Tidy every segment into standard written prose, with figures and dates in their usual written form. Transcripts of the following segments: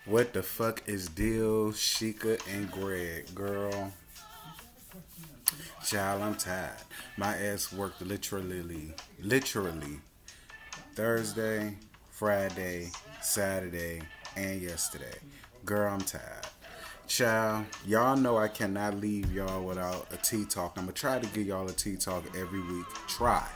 What the fuck is deal, Sheikah and Greg? Girl, child, I'm tired. My ass worked literally Thursday, Friday, Saturday, and yesterday. Girl, I'm tired. Child, y'all know I cannot leave y'all without a tea talk. I'm gonna try to give y'all a tea talk every week. Try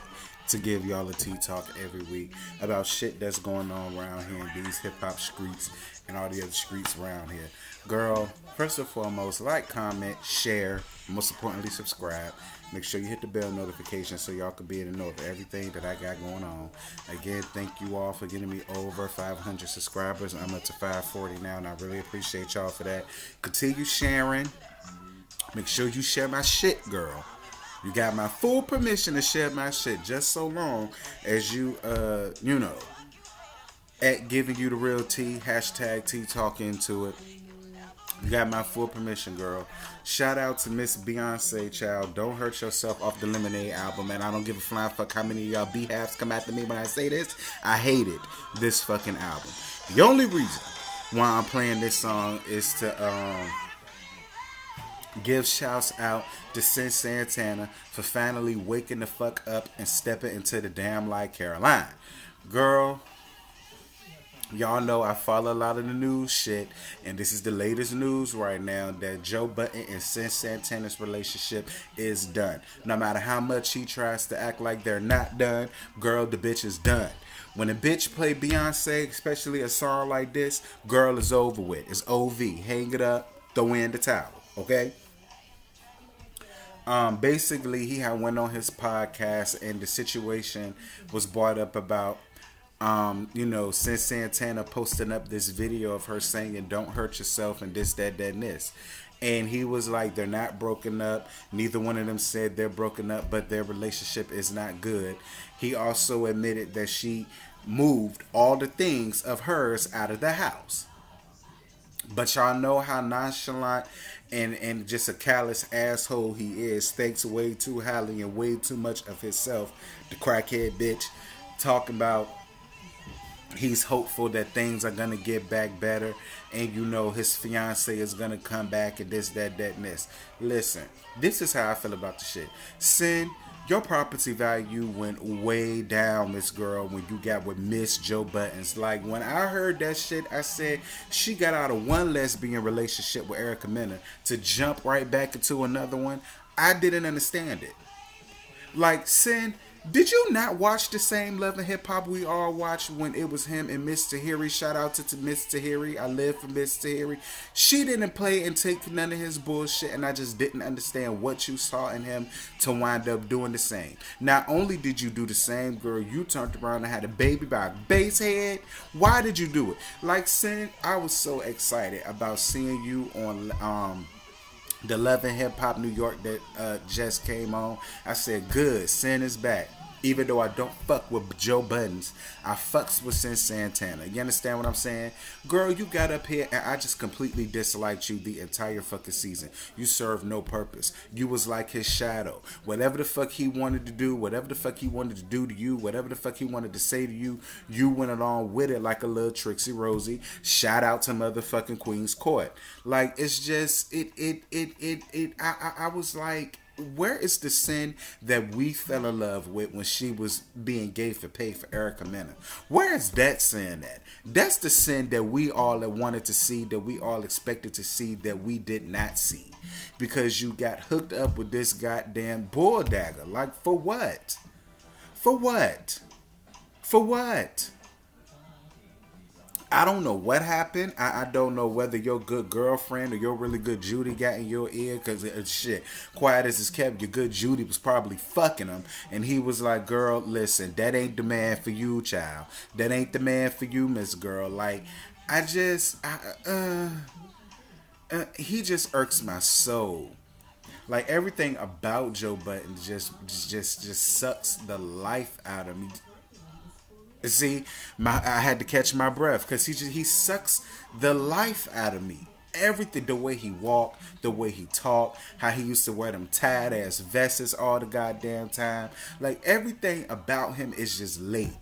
to give y'all a tea talk every week about shit that's going on around here in these hip hop streets and all the other streets around here. Girl, first and foremost, like, comment, share, most importantly, subscribe. Make sure you hit the bell notification so y'all can be able to know of everything that I got going on. Again, thank you all for getting me over 500 subscribers. I'm up to 540 now, and I really appreciate y'all for that. Continue sharing. Make sure you share my shit, girl. You got my full permission to share my shit, just so long as you, at giving you the real tea, hashtag tea talk into it. You got my full permission, girl. Shout out to Miss BEYONCE, child. Don't hurt yourself off the Lemonade album, and I don't give a flying fuck how many of y'all beehives come after me when I say this. I hated this fucking album. The only reason why I'm playing this song is to give shouts out to Cyn Santana for finally waking the fuck up and stepping into the damn light, Caroline. Girl, y'all know I follow a lot of the news shit, and this is the latest news right now that Joe Budden and Cyn Santana's relationship is done. No matter how much he tries to act like they're not done, girl, the bitch is done. When a bitch play Beyonce, especially a song like this, girl, is over with. It's OV. Hang it up, throw in the towel, okay? Basically, he had went on his podcast, and the situation was brought up about Cyn Santana posting up this video of her saying, "Don't hurt yourself," and this, that, and this. And he was like, they're not broken up. Neither one of them said they're broken up, but their relationship is not good. He also admitted that she moved all the things of hers out of the house. But y'all know how nonchalant and just a callous asshole he is. Thinks way too highly and way too much of himself. The crackhead bitch talking about he's hopeful that things are gonna get back better, and his fiance is gonna come back, and this, that, and this. Listen, this is how I feel about the shit. Cyn, your property value went way down, Miss Girl, when you got with Miss Joe Buttons. Like, when I heard that shit, I said she got out of one lesbian relationship with Erica Mena to jump right back into another one. I didn't understand it. Like, Cyn, did you not watch the same Love and Hip Hop we all watched when it was him and Miss Tahiri? Shout out to Miss Tahiri. I live for Miss Tahiri. She didn't play and take none of his bullshit, and I just didn't understand what you saw in him to wind up doing the same. Not only did you do the same, girl, you turned around and had a baby by a bass head. Why did you do it? Like, Cyn, I was so excited about seeing you on the Love and Hip Hop New York that just came on. I said, good, Cyn is back. Even though I don't fuck with Joe Buttons, I fucks with Cyn Santana. You understand what I'm saying? Girl, you got up here and I just completely disliked you the entire fucking season. You served no purpose. You was like his shadow. Whatever the fuck he wanted to do, whatever the fuck he wanted to do to you, whatever the fuck he wanted to say to you, you went along with it like a little Trixie Rosie. Shout out to motherfucking Queen's Court. Like, it's just, I was like, where is the Cyn that we fell in love with when she was being gay for pay for Erica Mena? Where is that Cyn at? That's the Cyn that we all wanted to see, that we all expected to see, that we did not see. Because you got hooked up with this goddamn bull dagger. Like, for what? For what? For what? I don't know what happened. I don't know whether your good girlfriend or your really good Judy got in your ear, because shit, quiet as it's kept, your good Judy was probably fucking him, and he was like, girl, listen, that ain't the man for you, child. That ain't the man for you, Miss Girl. Like, he just irks my soul. Like, everything about Joe Budden just sucks the life out of me. See, I had to catch my breath because he sucks the life out of me. Everything, the way he walked, the way he talked, how he used to wear them tight ass vests all the goddamn time. Like, everything about him is just late.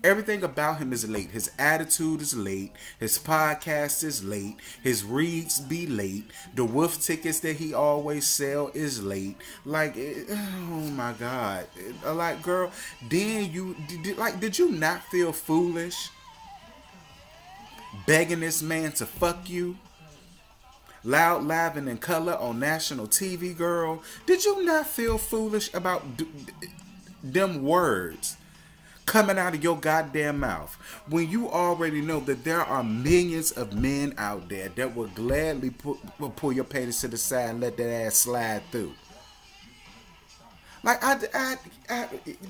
Everything about him is late. His attitude is late. His podcast is late. His reads be late. The wolf tickets that he always sell is late. Like, oh my God. Like, girl, then did you not feel foolish begging this man to fuck you? Loud, laughing in color on national TV, girl. Did you not feel foolish about them words coming out of your goddamn mouth when you already know that there are millions of men out there that will gladly pull your penis to the side and let that ass slide through? Like,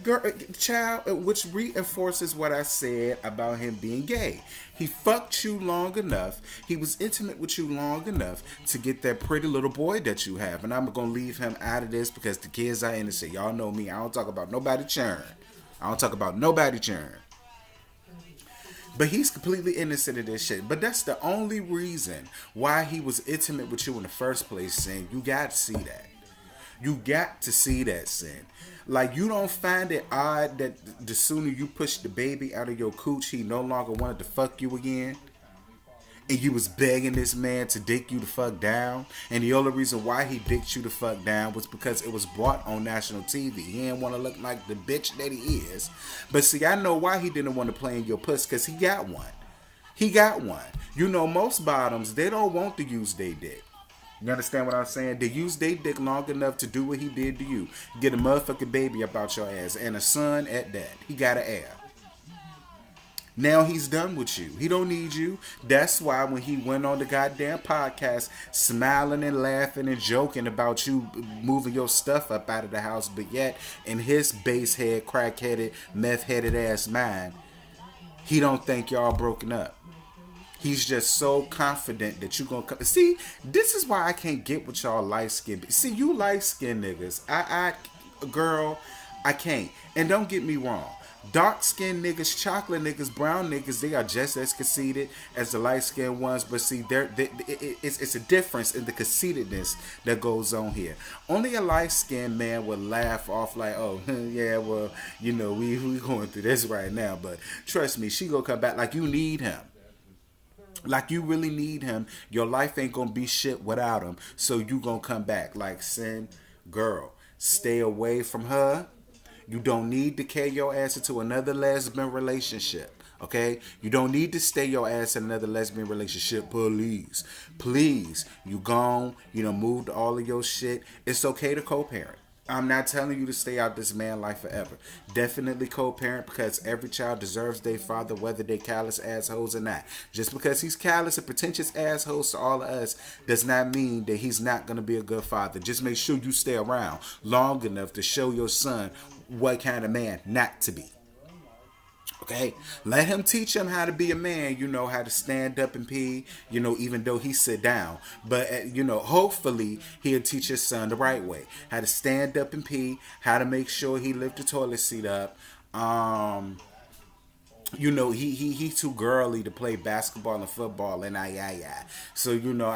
girl, child, which reinforces what I said about him being gay. He fucked you long enough. He was intimate with you long enough to get that pretty little boy that you have. And I'm going to leave him out of this because the kids are innocent. Y'all know me. I don't talk about nobody churn. But he's completely innocent of this shit. But that's the only reason why he was intimate with you in the first place, Cyn. You got to see that. You got to see that, Cyn. Like, you don't find it odd that the sooner you push the baby out of your cooch, he no longer wanted to fuck you again? And you was begging this man to dick you the fuck down? And the only reason why he dicked you the fuck down was because it was brought on national TV. He didn't want to look like the bitch that he is. But see, I know why he didn't want to play in your puss, because he got one. He got one. You know, most bottoms, they don't want to use their dick. You understand what I'm saying? They use their dick long enough to do what he did to you. Get a motherfucking baby about your ass. And a son at that. He got an heir. Now he's done with you. He don't need you. That's why when he went on the goddamn podcast, smiling and laughing and joking about you moving your stuff up out of the house, but yet in his base head, crack-headed, meth-headed ass mind, he don't think y'all broken up. He's just so confident that you gonna come. See, this is why I can't get with y'all light skinned. See, you light skinned niggas. Girl, I can't. And don't get me wrong. Dark skinned niggas, chocolate niggas, brown niggas, they are just as conceited as the light skinned ones. But see, it's a difference in the conceitedness that goes on here. Only a light skinned man would laugh off like, oh, yeah, well, you know, we going through this right now. But trust me, she gonna come back. Like, you need him. Like, you really need him. Your life ain't gonna be shit without him. So you gonna come back. Like, Cyn, girl, stay away from her. You don't need to carry your ass into another lesbian relationship. Okay? You don't need to stay your ass in another lesbian relationship. Please. Please. You gone. You done moved all of your shit. It's okay to co-parent. I'm not telling you to stay out this man life forever. Definitely co-parent, because every child deserves their father, whether they callous assholes or not. Just because he's callous and pretentious assholes to all of us does not mean that he's not going to be a good father. Just make sure you stay around long enough to show your son what kind of man not to be. Okay, let him teach him how to be a man, you know, how to stand up and pee, you know, even though he sit down. But, you know, hopefully he'll teach his son the right way. How to stand up and pee, how to make sure he lift the toilet seat up. You know, he too girly to play basketball and football, and So, you know,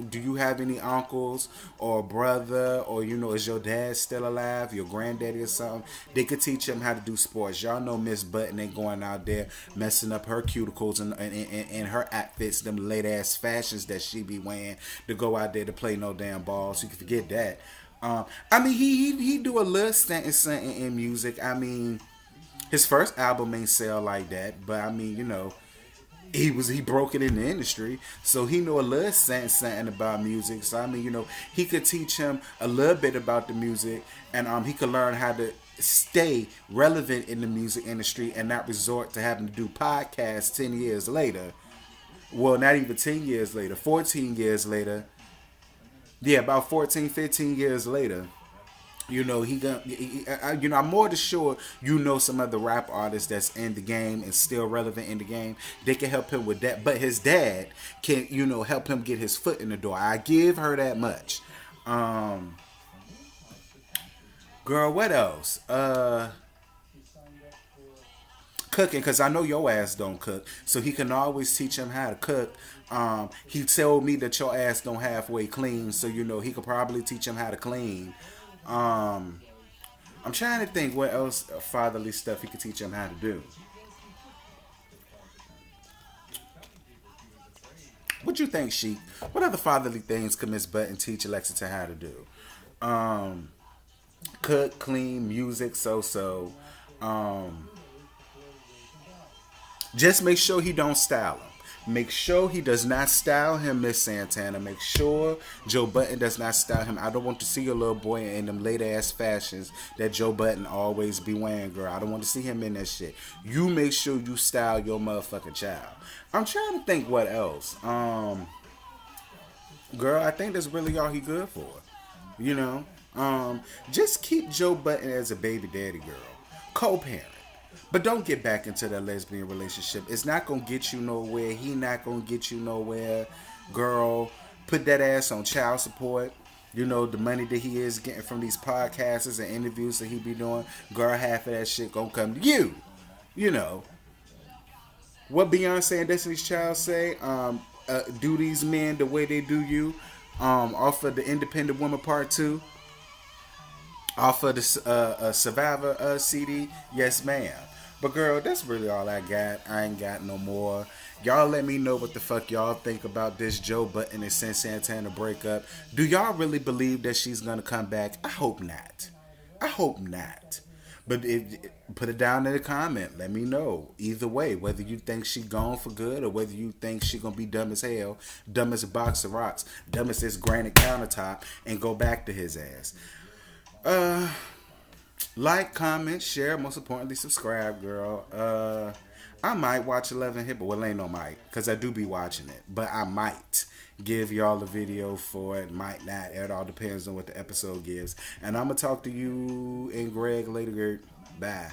do you have any uncles or brother, or, you know, is your dad still alive, your granddaddy or something? They could teach him how to do sports. Y'all know Miss Budden ain't going out there messing up her cuticles and her outfits, them late ass fashions that she be wearing to go out there to play no damn ball. So you can forget that. I mean, he do a little something in music. I mean, his first album ain't sell like that, but I mean, you know, he broke it in the industry, so he know a little something about music. So I mean, you know, he could teach him a little bit about the music, and he could learn how to stay relevant in the music industry and not resort to having to do podcasts 10 years later. Well, not even 10 years later, 14 years later. Yeah, about 14, 15 years later. You know, you know, I'm more than sure you know some other rap artists that's in the game and still relevant in the game. They can help him with that. But his dad can, you know, help him get his foot in the door. I give her that much. Girl, what else? Cooking, because I know your ass don't cook. So he can always teach him how to cook. He told me that your ass don't halfway clean. So, you know, he could probably teach him how to clean. I'm trying to think what else fatherly stuff he could teach him how to do. What you think, Sheik? What other fatherly things could Miss Budden teach Lexington how to do? Cook, clean, music, so. Just make sure he don't style him. Make sure he does not style him, Miss Santana. Make sure Joe Budden does not style him. I don't want to see your little boy in them late ass fashions that Joe Budden always be wearing, girl. I don't want to see him in that shit. You make sure you style your motherfucking child. I'm trying to think what else. Girl, I think that's really all he good for. You know? Just keep Joe Budden as a baby daddy, girl. Co-parent. But don't get back into that lesbian relationship. It's not going to get you nowhere. He not going to get you nowhere. Girl, put that ass on child support. You know, the money that he is getting from these podcasts and interviews that he be doing. Girl, half of that shit going to come to you. You know. What Beyonce and Destiny's Child say, do these men the way they do you. Off of the Independent Woman Part 2. Off of the Survivor CD. Yes, ma'am. But girl, that's really all I got. I ain't got no more. Y'all let me know what the fuck y'all think about this Joe Budden and Cyn Santana breakup. Do y'all really believe that she's gonna come back? I hope not. I hope not. But put it down in the comment. Let me know. Either way, whether you think she gone for good or whether you think she gonna be dumb as hell, dumb as a box of rocks, dumb as this granite countertop, and go back to his ass. Like, comment, share, most importantly, subscribe, girl. I might watch 11 Hit, but well, ain't no might, because I do be watching it. But I might give y'all a video for it, might not. It all depends on what the episode gives. And I'm going to talk to you and Greg later. Bye.